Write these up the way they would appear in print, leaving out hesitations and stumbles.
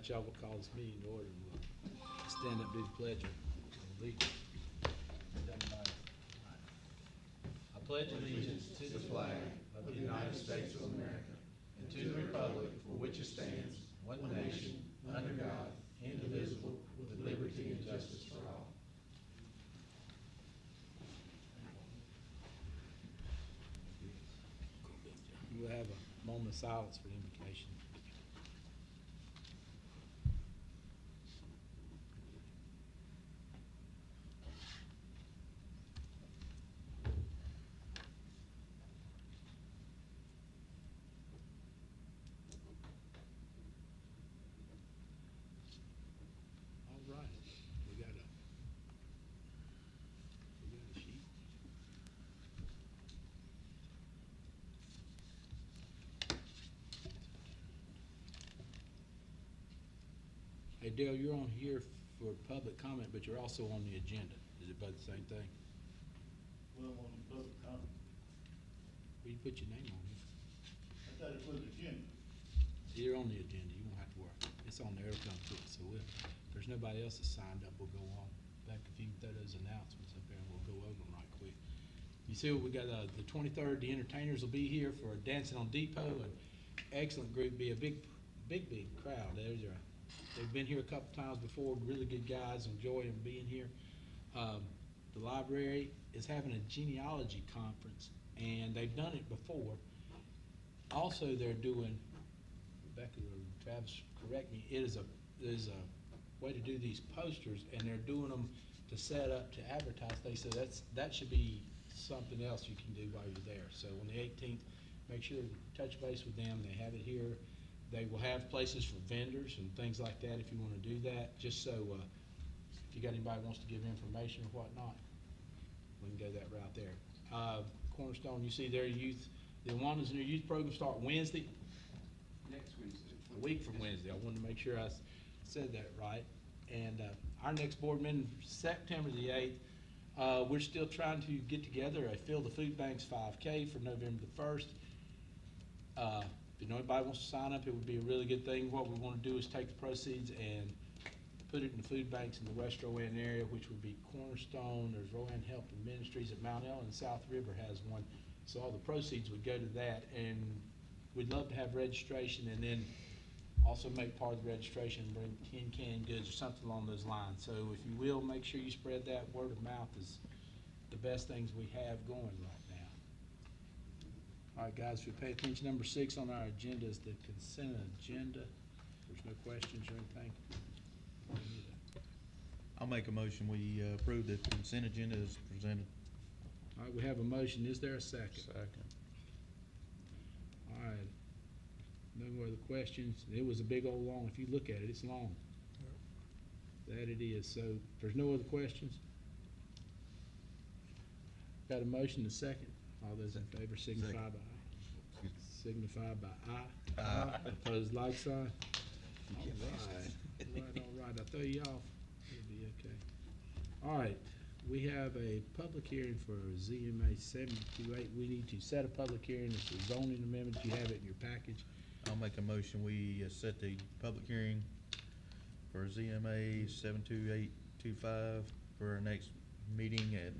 right, y'all will call this meeting to order. And we'll stand up, do the pledge of allegiance. I pledge allegiance to the flag of the United States of America and to the republic for which it stands, one nation, under God, indivisible, with liberty and justice for all. We'll have a moment of silence for the invocation. All right, we got a sheet. Hey Dale, you're on here for public comment, but you're also on the agenda. Is it both the same thing? Well, on the public comment, Well, you put your name on here. I thought it was agenda. You're on the agenda, you won't have to worry. It's on there, it'll come to it, so if there's nobody else that's signed up, we'll go on. Back if you can throw those announcements up there and we'll go over them right quick. You see what we got, the 23rd, the entertainers will be here for Dancing on Depot, and excellent group, be a big crowd. They've been here a couple times before, really good guys, enjoy them being here. The library is having a genealogy conference, and they've done it before. Also, they're doing, Rebecca or Travis, correct me, there's a way to do these posters, and they're doing them to set up to advertise things, so that should be something else you can do while you're there. So on the 18th, make sure to touch base with them. They have it here. They will have places for vendors and things like that if you want to do that, just so if you got anybody who wants to give information or whatnot, we can go that route there. Cornerstone, you see their youth, the Awanda's in their youth program start Wednesday. Next Wednesday. A week from Wednesday. I wanted to make sure I said that right. And our next board meeting, September the 8th. We're still trying to get together a Fill the Food Banks 5K for November the 1st. If nobody wants to sign up, it would be a really good thing. What we want to do is take the proceeds and put it in the food banks in the West Rowan area, which would be Cornerstone. There's Rowan Health and Ministries at Mount Ellen, and South River has one. So all the proceeds would go to that, and we'd love to have registration, and then also make part of the registration, bring 10 canned goods or something along those lines. So if you will, make sure you spread that. Word of mouth is the best things we have going right now. All right, guys, if you pay attention, number 6 on our agenda is the consent agenda. There's no questions or anything. I'll make a motion, we approve the consent agenda as presented. All right, we have a motion. Is there a second? Second. All right. No more other questions. It was a big old long, if you look at it, it's long. That it is. So if there's no other questions? Got a motion and a second. All those in favor signify by aye. Signify by aye. Aye. Opposed, like sign. All right. I'll throw you off. It'll be okay. All right, we have a public hearing for ZMA 728. We need to set a public hearing. It's a zoning amendment. You have it in your package. I'll make a motion, we set the public hearing for ZMA 72825 for our next meeting at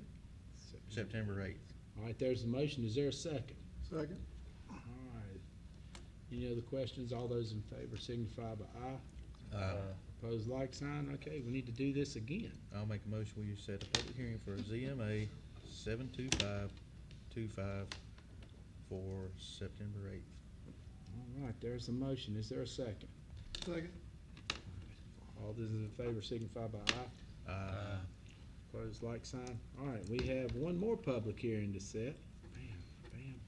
September 8th. All right, there's the motion. Is there a second? Second. All right. Any other questions? All those in favor signify by aye. Opposed, like sign. Okay, we need to do this again. I'll make a motion, we set a public hearing for ZMA 72525 for September 8th. All right, there's the motion. Is there a second? Second. All those in favor signify by aye. Opposed, like sign. All right, we have one more public hearing to set. Bam.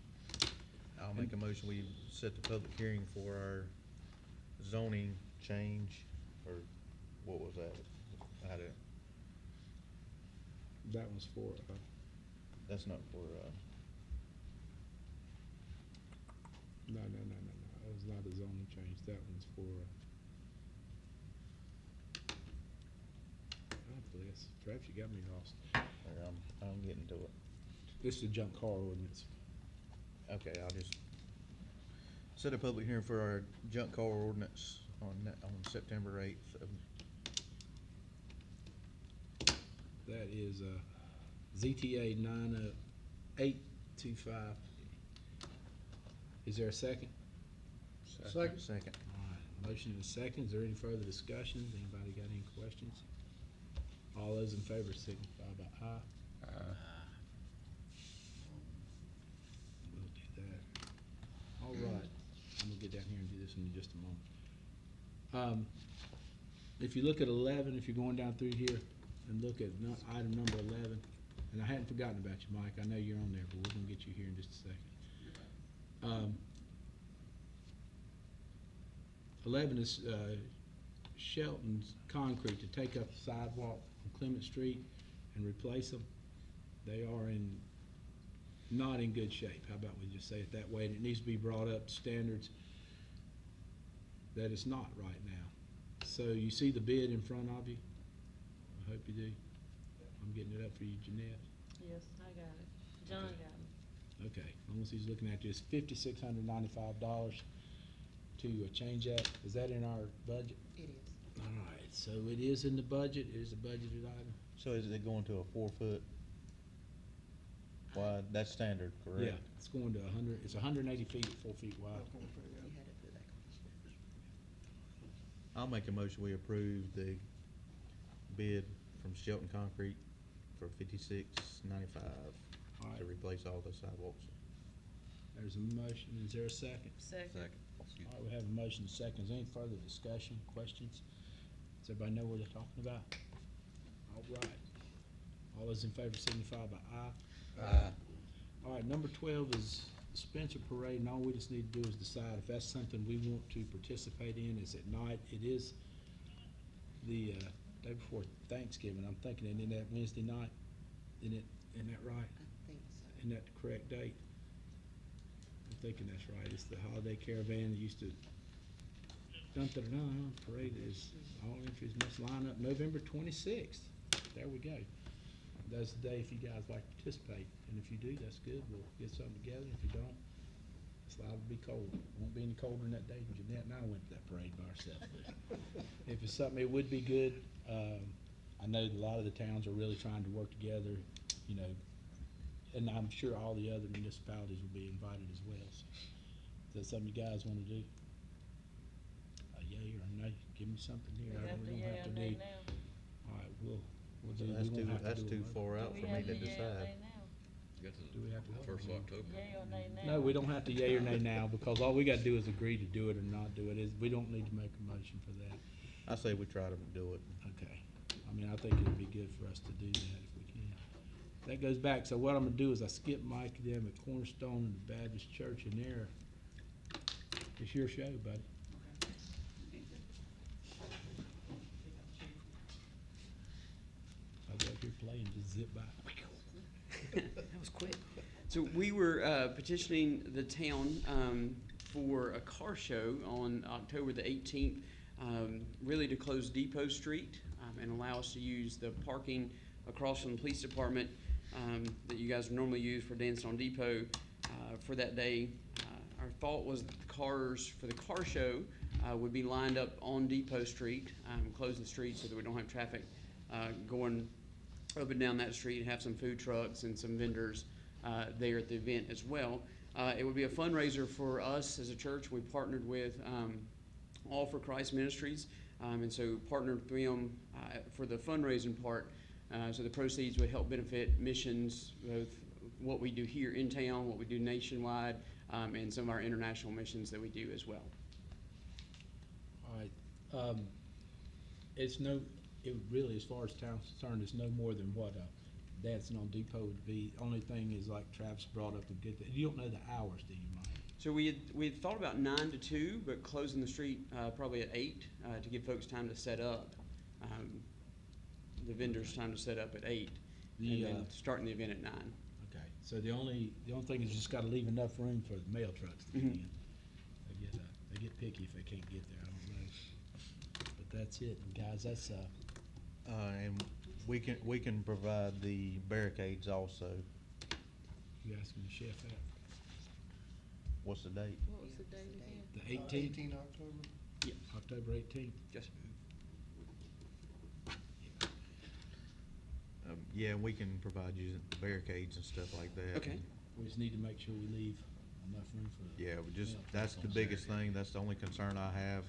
I'll make a motion, we set the public hearing for our zoning change, or what was that? That one's for, That's not for, no. That was not a zoning change. That one's for, God bless. Travis, you got me lost. I'm getting to it. This is the junk car ordinance. Okay, I'll just set a public hearing for our junk car ordinance on September 8th. That is, ZTA 90825. Is there a second? Second. Second. All right, motion and a second. Is there any further discussion? Anybody got any questions? All those in favor signify by aye. We'll do that. All right, I'm gonna get down here and do this in just a moment. If you look at 11, if you're going down through here and look at item number 11, and I hadn't forgotten about you, Mike, I know you're on there, but we're gonna get you here in just a second. 11 is Shelton's Concrete to take up the sidewalk on Clement Street and replace them. They are not in good shape. How about we just say it that way? And it needs to be brought up to standards that it's not right now. So you see the bid in front of you? I hope you do. I'm getting it up for you, Jeanette. Yes, I got it. John Okay. got it. Okay, as long as he's looking at this, $5,695 to change that. Is that in our budget? It is. All right, so it is in the budget. It is a budgeted item. So is it going to a 4-foot wide? That's standard, correct? Yeah, it's going to 100, it's 180 feet at 4 feet wide. You had to put that. I'll make a motion, we approve the bid from Shelton Concrete for $56.95 All right, to replace all the sidewalks. there's a motion. Is there a second? Second. All right, we have a motion and second. Is there any further discussion, questions? Does everybody know what they're talking about? All right. All those in favor signify by aye. All right, number 12 is Spencer Parade, and all we just need to do is decide if that's something we want to participate in. It's at night. It is the day before Thanksgiving. I'm thinking, isn't that Wednesday night? Isn't that right? I think so. Isn't that the correct date? I'm thinking that's right. It's the holiday caravan that used to dun-dun-dun, parade is, all entries must line up November 26th. There we go. That's the day if you guys like to participate. And if you do, that's good. We'll get something together. If you don't, it's liable to be cold. Won't be any colder than that day when Jeanette and I went to that parade by ourselves. But if it's something, it would be good. I know that a lot of the towns are really trying to work together, you know, and I'm sure all the other municipalities will be invited as well. So, is that something you guys want to do? A yay or a nay? Give me something here. We I have really to don't yay have or to nay do. now. All right, we'll So do, that's we too, won't have to that's do too a vote. far out Do for we me have to to yay or decide. nay now? Do we have to vote? First of October. Yay or nay now? No, we don't have to yay or nay now, because all we gotta do is agree to do it or not do it. We don't need to make a motion for that. I say we try to do it. Okay. I mean, I think it'd be good for us to do that if we can. That goes back, so what I'm gonna do is I skip Mike and them at Cornerstone and the Baptist Church in there. It's your show, buddy. I was up here playing, just zip by. That was quick. So we were petitioning the town for a car show on October the 18th, really to close Depot Street and allow us to use the parking across from the police department that you guys normally use for Dancing on Depot for that day. Our thought was that the cars for the car show would be lined up on Depot Street, closing the street so that we don't have traffic going up and down that street, have some food trucks and some vendors there at the event as well. It would be a fundraiser for us as a church. We partnered with All for Christ Ministries, and so partnered with them for the fundraising part. So the proceeds would help benefit missions, both what we do here in town, what we do nationwide, and some of our international missions that we do as well. All right, it really, as far as town's concerned, it's no more than what Dancing on Depot would be. Only thing is, like Travis brought up, you don't know the hours, do you, Mike? So we had thought about 9 to 2, but closing the street probably at 8 to give folks time to set up. The vendors time to set up at 8, and then starting the event at 9. Okay, so the only thing is just gotta leave enough room for the mail trucks to get Mhm. in. They get picky if they can't get there, I don't know. But that's it, and guys, that's, And we can provide the barricades also. you asking the chef that? What's the date? What was the date again? The 18th? October. Yeah. October 18th? Yes. Yeah, we can provide you barricades and stuff like that. Okay. We just need to make sure we leave enough room for. Yeah, we just, mail that's trucks the on biggest Saturday. thing, that's the only concern I have.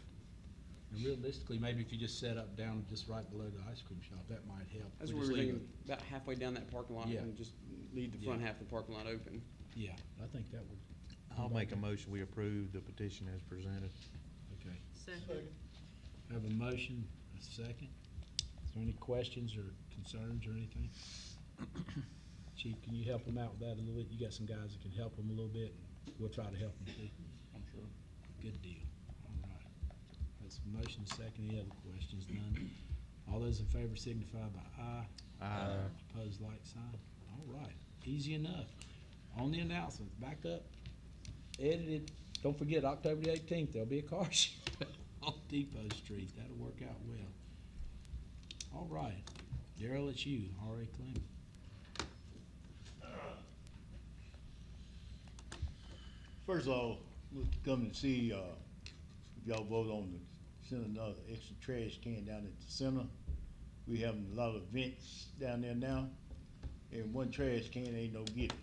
And realistically, maybe if you just set up down just right below the ice cream shop, that might help. That's We what just we were leave thinking, about halfway down that parking lot Yeah. and just leave the front Yeah. half of the parking lot open. Yeah, I think that would. I'll make a motion, we approve the petition as presented. Okay. Second. Have a motion, a second. Is there any questions or concerns or anything? Chief, can you help them out with that a little bit? You got some guys that can help them a little bit. We'll try to help them too. I'm sure. Good deal. All right. That's a motion, second. Any other questions? None. All those in favor signify by aye. Aye. Opposed, like sign. All right. Easy enough. On the announcements, back up, edited. Don't forget, October the 18th, there'll be a car show on Depot Street. That'll work out well. All right. Darrell, it's you, R.A. Clement. First of all, we'll come and see, if y'all vote on the, send another extra trash can down at the center. We having a lot of events down there now, and one trash can ain't no get it.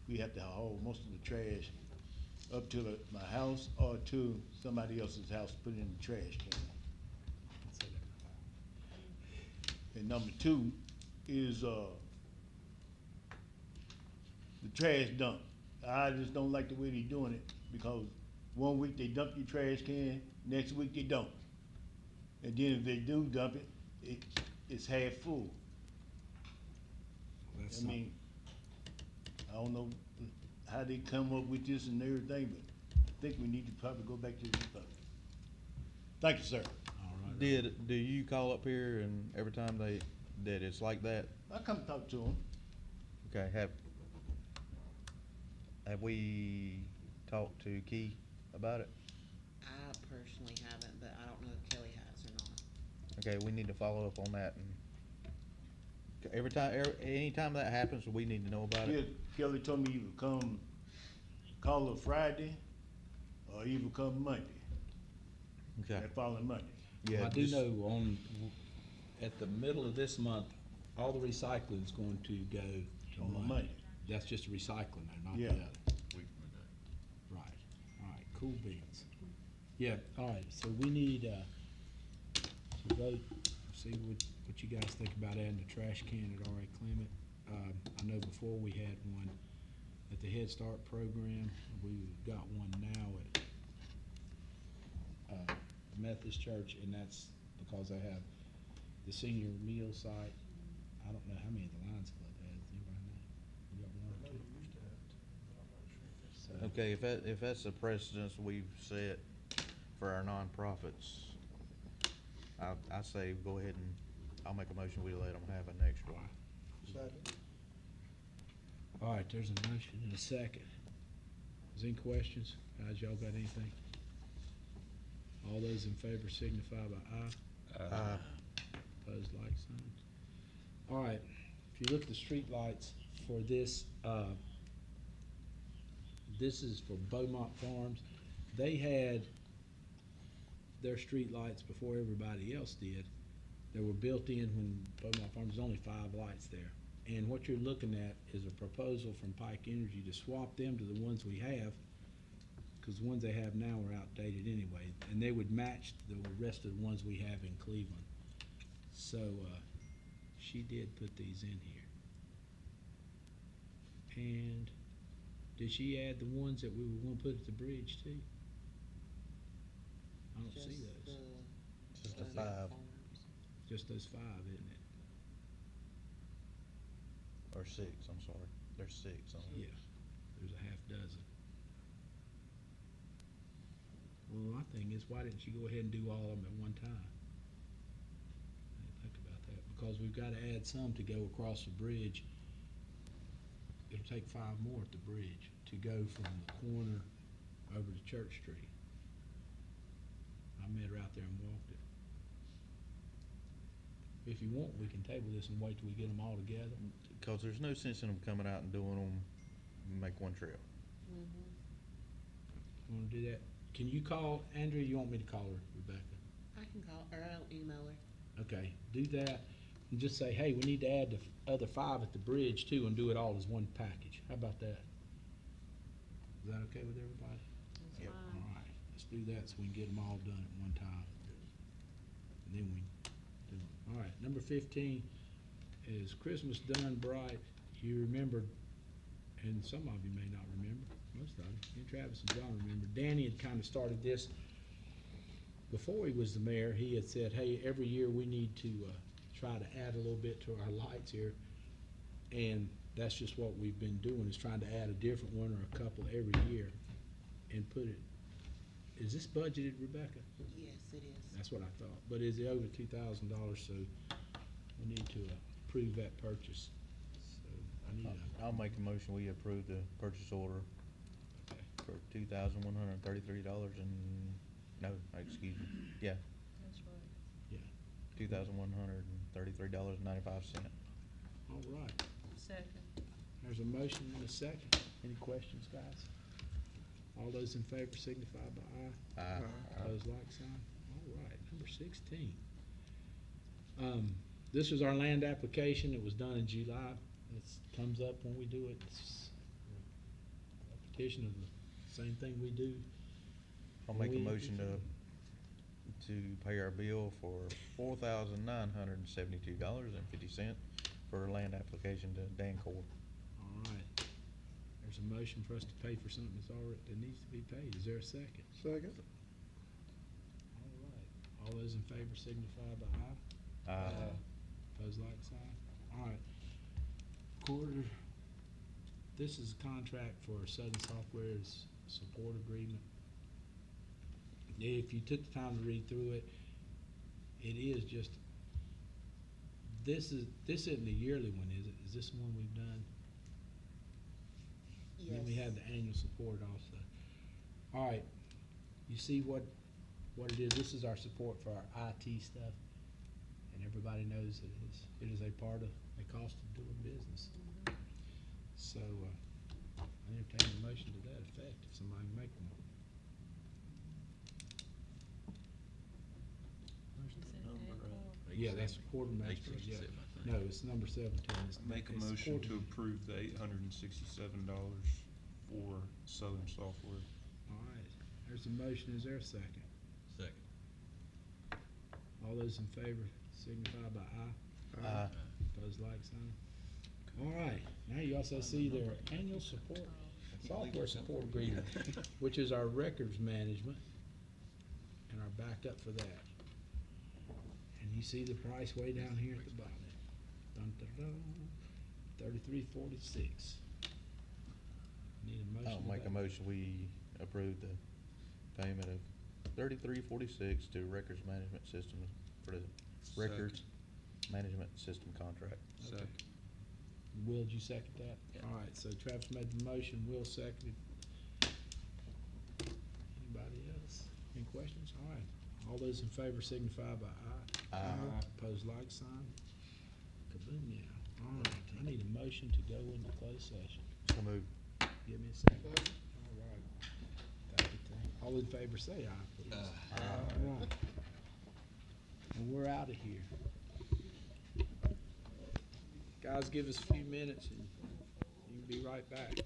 We have to haul most of the trash up to my house or to somebody else's house, put it in the trash can. And number two is, the trash dump. I just don't like the way they doing it, because one week they dump your trash can, next week they don't. And then if they do dump it, it's half full. That's I not- mean, I don't know how they come up with this and everything, but I think we need to probably go back to the depot. Thank you, sir. All right. Do you call up here and every time that it's like that? I'll come talk to them. Okay, have we talked to Key about it? I personally haven't, but I don't know if Kelly has or not. Okay, we need to follow up on that and anytime that happens, we need to know about Yeah, it. Kelly told me you would come, call her Friday, or even come Monday, Okay. that following Monday. Yeah, I do just- know at the middle of this month, all the recycling is going to go to On Monday. Monday. That's just recycling though, not the Yeah. other. Right, all right, cool beans. Yeah, all right, so we need, to vote, see what you guys think about adding the trash can at R.A. Clement. I know before we had one at the Head Start program, we've got one now at, Methodist Church, and that's because they have the senior meal site. I don't know how many of the Lions Club has, anybody know? We got one or two? So, Okay, if that's the precedence we've set for our nonprofits, I say go ahead and, I'll make a motion, we let them have an extra one. all right, there's a motion and a second. Is there any questions? Guys, y'all got anything? All those in favor signify by aye. Opposed, like signs. All right, if you look at the street lights for this, this is for Beaumont Farms. They had their street lights before everybody else did. They were built in when Beaumont Farms, there's only 5 lights there. And what you're looking at is a proposal from Pike Energy to swap them to the ones we have, because the ones they have now are outdated anyway, and they would match the rest of the ones we have in Cleveland. So, she did put these in here. And did she add the ones that we were gonna put at the bridge too? I don't see those. Just the the 5. farms. Just those 5, isn't it? Or 6, I'm sorry. There's 6 on it. Yeah, there's a half dozen. Well, my thing is, why didn't you go ahead and do all of them at one time? I didn't think about that, because we've gotta add some to go across the bridge. It'll take 5 more at the bridge to go from the corner over to Church Street. I met her out there and walked it. If you want, we can table this and wait till we get them all together. Cause there's no sense in them coming out and doing them, make one trip. Mhm. You wanna do that? Can you call Andrea? You want me to call her, Rebecca? can call, or I'll email her. Okay, do that, and just say, hey, we need to add the other 5 at the bridge too, and do it all as one package. How about that? Is that okay with everybody? That's Yep. fine. All right, let's do that so we can get them all done at one time. And then we do, all right, number 15 is Christmas Done Bright. You remember, and some of you may not remember, most of you, and Travis and John remember, Danny had kind of started this. Before he was the mayor, he had said, hey, every year we need to try to add a little bit to our lights here. And that's just what we've been doing, is trying to add a different one or a couple every year and put it, is this budgeted, Rebecca? Yes, it is. That's what I thought, but is it over $2,000, so we need to approve that purchase. So I need a, I'll make a motion, we approve the purchase order okay. for $2,133 and, no, excuse me, yeah, That's right. $2,133.95. All right, Second. there's a motion and a second. Any questions, guys? All those in favor signify by aye. Aye. Opposed, like sign. All right, number 16. This was our land application. It was done in July. It comes up when we do it. It's a petition of the same thing we do. I'll make a We- motion to pay our bill for $4,972.50 for a land application to Dancor. All right. There's a motion for us to pay for something that needs to be paid. Is there a second? Second. All right. All those in favor signify by aye. Opposed, like sign. All right. Quarter, this is a contract for Southern Software's support agreement. If you took the time to read through it, it is just, this isn't the yearly one, is it? Is this the one we've done? Then we have the annual support also. All right, you see what it is? This is our support for our IT stuff, and everybody knows it is a part of the cost of doing business. So, I entertain a motion to that effect, if somebody can make one. You said Dancor. Yeah, that's quartermaster, yeah. No, it's number 17. It's- Make a it's motion quarter- to approve the $867 for Southern Software. All right, there's a motion, is there a second? Second. All those in favor signify by aye. Aye. Opposed, like sign. All right, now you also see their annual support, software support agreement, which is our records management and our backup for that. And you see the price way down here at the bottom. Dun, dun, dun, $33.46. Need a motion? I'll to make a that? motion, we approve the payment of $33.46 to Records Management System for the Records Management System contract. Second. Will, did you second that? Yeah. All right, so Travis made the motion, Will seconded. Anybody else? Any questions? All right, all those in favor signify by aye. Aye. Opposed, like sign. Kaboom, yeah. All right, I need a motion to go into closed session. So move. Give me a second. All right. Thank you, Tim. All in favor, say aye, please. All right. And we're out of here. Guys, give us a few minutes and you can be right back.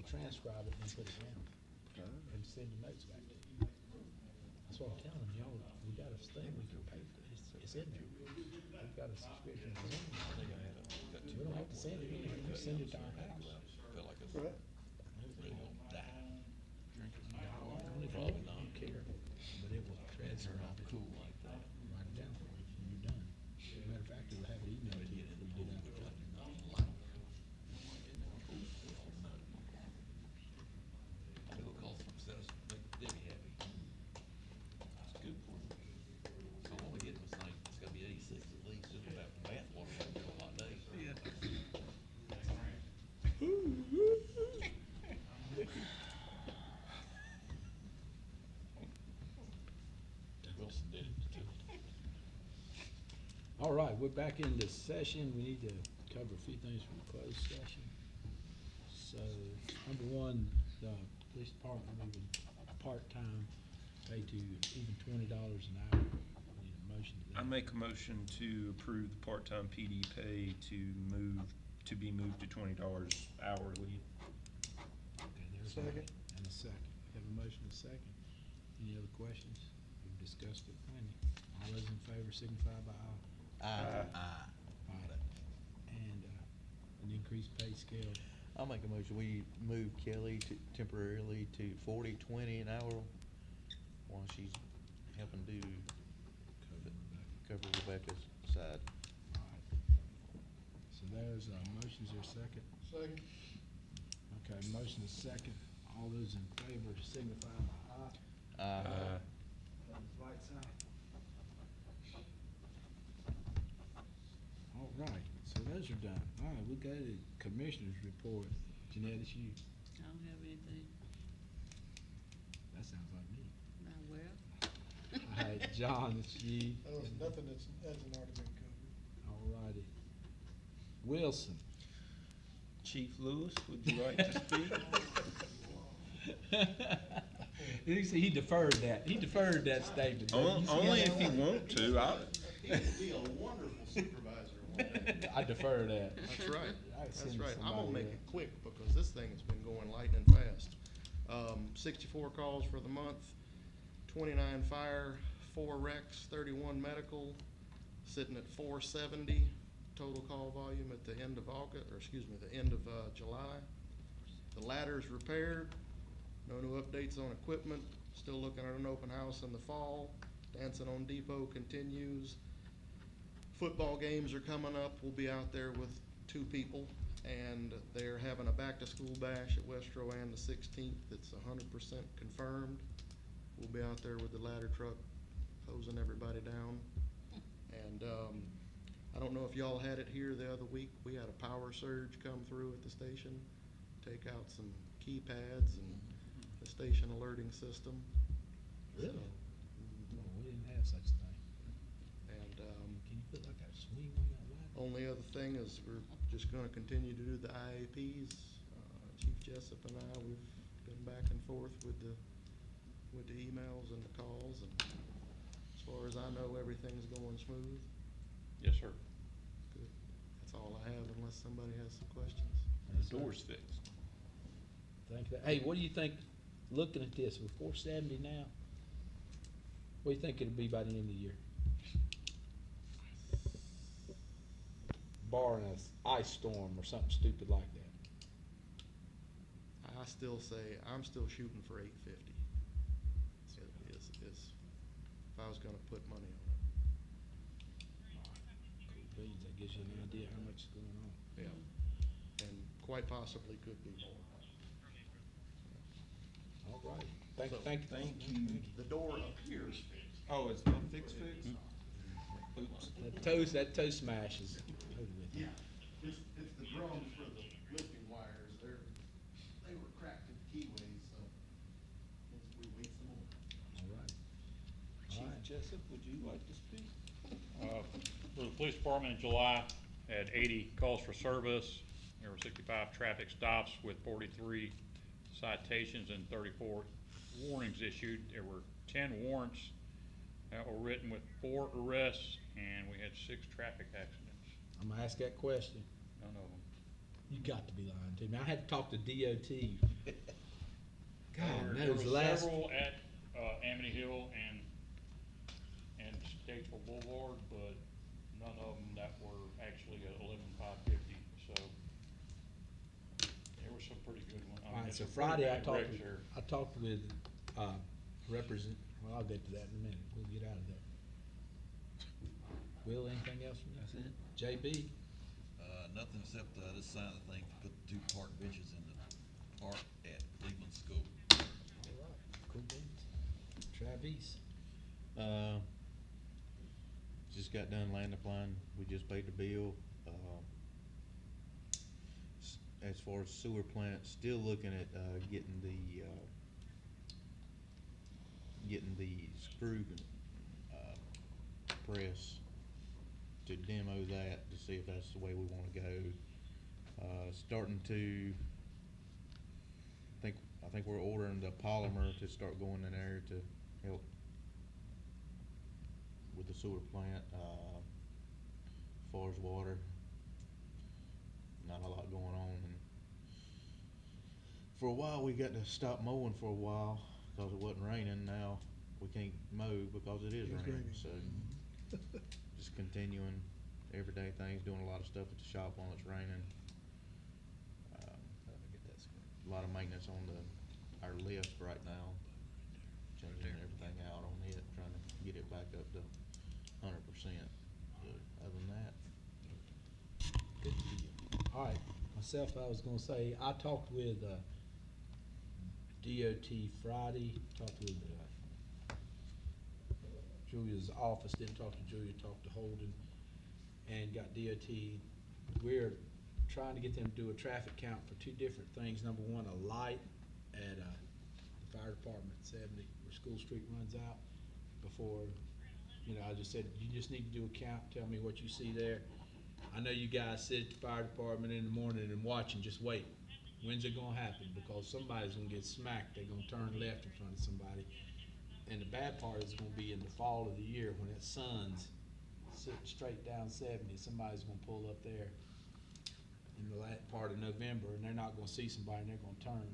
transcribe it and put it down. And send your notes back to you. That's what I'm telling them, y'all, we got a thing we can pay for, it's in there. We've got a subscription to Zoom. We don't have to send it in, you send it to our house. Right. Probably not care, but it will transcribe it. Cool like that. Write it down for you, and you're done. Matter of fact, it'll have it emailed to you before you get out of the company. It'll cost themselves, make Debbie happy. It's good for them. I wanna get this thing, it's gotta be 86 at least, just about the bath water on a hot day. Yeah. Wilson did it too. All right, we're back in this session. We need to cover a few things from the closed session. So, number one, the police department moving part-time pay to even $20 an hour. We need a motion to that. I make a motion to approve the part-time PD pay to be moved to $20 hourly. Okay, there's a motion and a second. We have a motion and a second. Any other questions? We've discussed it plenty. All those in favor signify by aye. Aye. And, an increased pay scale. I'll make a motion, we move Kelly to temporarily to 40-20 an hour while she's helping do, cover Rebecca's side. All right. So there's a motion, is there a second? Second. Okay, motion is second. All those in favor signify by aye. Opposed, like sign. All right, so those are done. All right, we got a commissioner's report. Jeanette, it's you. I don't have anything. That sounds like me. Not well. All right, John, it's you. There's nothing that hasn't already been covered. All righty. Wilson. Chief Lewis, would you like to speak? You see, he deferred that. He deferred that statement. You see Only how if you that want to, He would be a wonderful supervisor one day. went? I defer that. That's right, I'd that's send right. I'm gonna somebody make else. it quick because this thing has been going lightning fast. 64 calls for the month, 29 fire, 4 wrecks, 31 medical, sitting at 470 total call volume at the end of August, or excuse me, the end of July. The ladder's repaired, no new updates on equipment, still looking at an open house in the fall. Dancing on Depot continues. Football games are coming up. We'll be out there with 2 people, and they're having a back-to-school bash at West Rowan the 16th. It's 100% confirmed. We'll be out there with the ladder truck hosing everybody down. And I don't know if y'all had it here the other week. We had a power surge come through at the station, take out some keypads and the station alerting system. Really? So, No, we didn't have such a thing. and Can you put like a swing on that ladder? only other thing is we're just gonna continue to do the IAPs. Chief Jessup and I, we've been back and forth with the emails and the calls, and as far as I know, everything's going smooth. Yes, sir. Good. That's all I have unless somebody has some questions. The door's fixed. Thank you. Hey, what do you think, looking at this, we're 470 now? What do you think it'll be by the end of the year? Barring an ice storm or something stupid like that. I still say, I'm still shooting for 850. Is, if I was gonna put money on it. Cool beans, that gives you an idea how much is going on. Yeah. And quite possibly could be more. All right. Thank you. The door appears fixed. Oh, it's not fixed? Oops. That toe smash is over with. Yeah, it's the drums for the lifting wires, they were cracked at the keyways, so we wait some more. All right. Chief All right. Jessup, would you like to speak? For the police department in July, had 80 calls for service. There were 65 traffic stops with 43 citations and 34 warnings issued. There were 10 warrants that were written with 4 arrests, and we had 6 traffic accidents. I'm gonna ask that question. None of them. You got to be lying to me. I had to talk to DOT. God There knows, were the last, several at, Amity Hill and Statesville Boulevard, but none of them that were actually at 11,550, so there were some pretty good ones. I mean, alright, there's so some pretty Friday bad wrecks there. I talked with, well, I'll get to that in a minute. We'll get out of there. Will, anything else from that? That's it. JB? Nothing except, just sign the thing to put the 2 park benches in the park at Cleveland School. Alright, cool beans. Travis? Just got done land applying, we just paid the bill. As far as sewer plant, still looking at, getting the screw, press to demo that, to see if that's the way we wanna go. Starting to, I think we're ordering the polymer to start going in there to help with the sewer plant. As far as water, not a lot going on, and for a while we got to stop mowing for a while because it wasn't raining. Now we can't mow because it is raining, so just continuing everyday things, doing a lot of stuff at the shop while it's raining. A lot of maintenance on our lift right now, changing everything out on it, trying to get it back up to 100%. But other than that, Good deal. Alright, myself, I was gonna say, I talked with, DOT Friday, talked with, Julia's office, didn't talk to Julia, talked to Holden, and got DOT. We're trying to get them to do a traffic count for 2 different things. Number one, a light at, the fire department at 70, where School Street runs out before, I just said, you just need to do a count, tell me what you see there. I know you guys sit at the fire department in the morning and watch and just wait. When's it gonna happen? Because somebody's gonna get smacked, they're gonna turn left in front of somebody. And the bad part is gonna be in the fall of the year when that sun's sitting straight down 70, somebody's gonna pull up there in the last part of November, and they're not gonna see somebody, and they're gonna turn.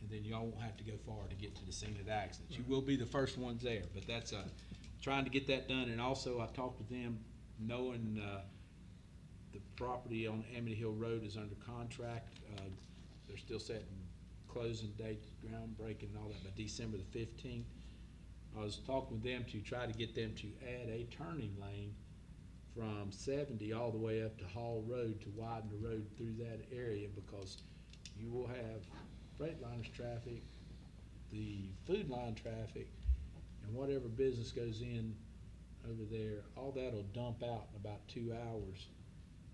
And then y'all won't have to go far to get to the scene of the accident. You will be the first ones there, but that's, trying to get that done. And also, I talked with them, knowing, the property on Amity Hill Road is under contract. They're still setting closing dates, groundbreaking and all that by December the 15th. I was talking with them to try to get them to add a turning lane from 70 all the way up to Hall Road to widen the road through that area, because you will have Freightliners traffic, the Food Line traffic, and whatever business goes in over there, all that'll dump out in about 2 hours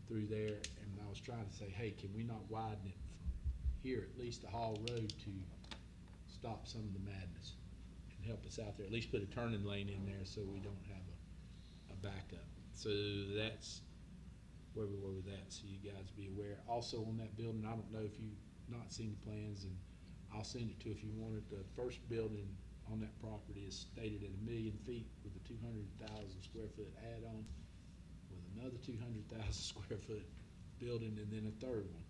through there. And I was trying to say, hey, can we not widen it from here, at least to Hall Road, to stop some of the madness and help us out there? At least put a turning lane in there so we don't have a backup. So that's where we were with that, so you guys be aware. Also on that building, I don't know if you've not seen the plans, and I'll send it to if you want it. The first building on that property is stated at 1 million feet with a 200,000 square foot add-on, with another 200,000 square foot building, and then a third one.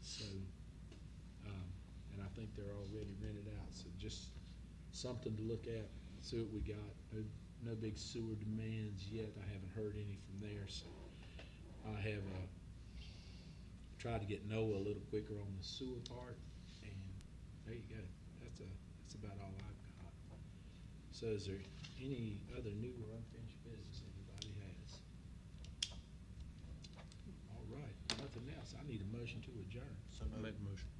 So, and I think they're already rented out, so just something to look at, see what we got. No big sewer demands yet. I haven't heard any from there, so I have, tried to get Noah a little quicker on the sewer part, and there you go. That's about all I've got. So is there any other new or unfinished business anybody has? All right, nothing else. I need a motion to adjourn. Make a motion.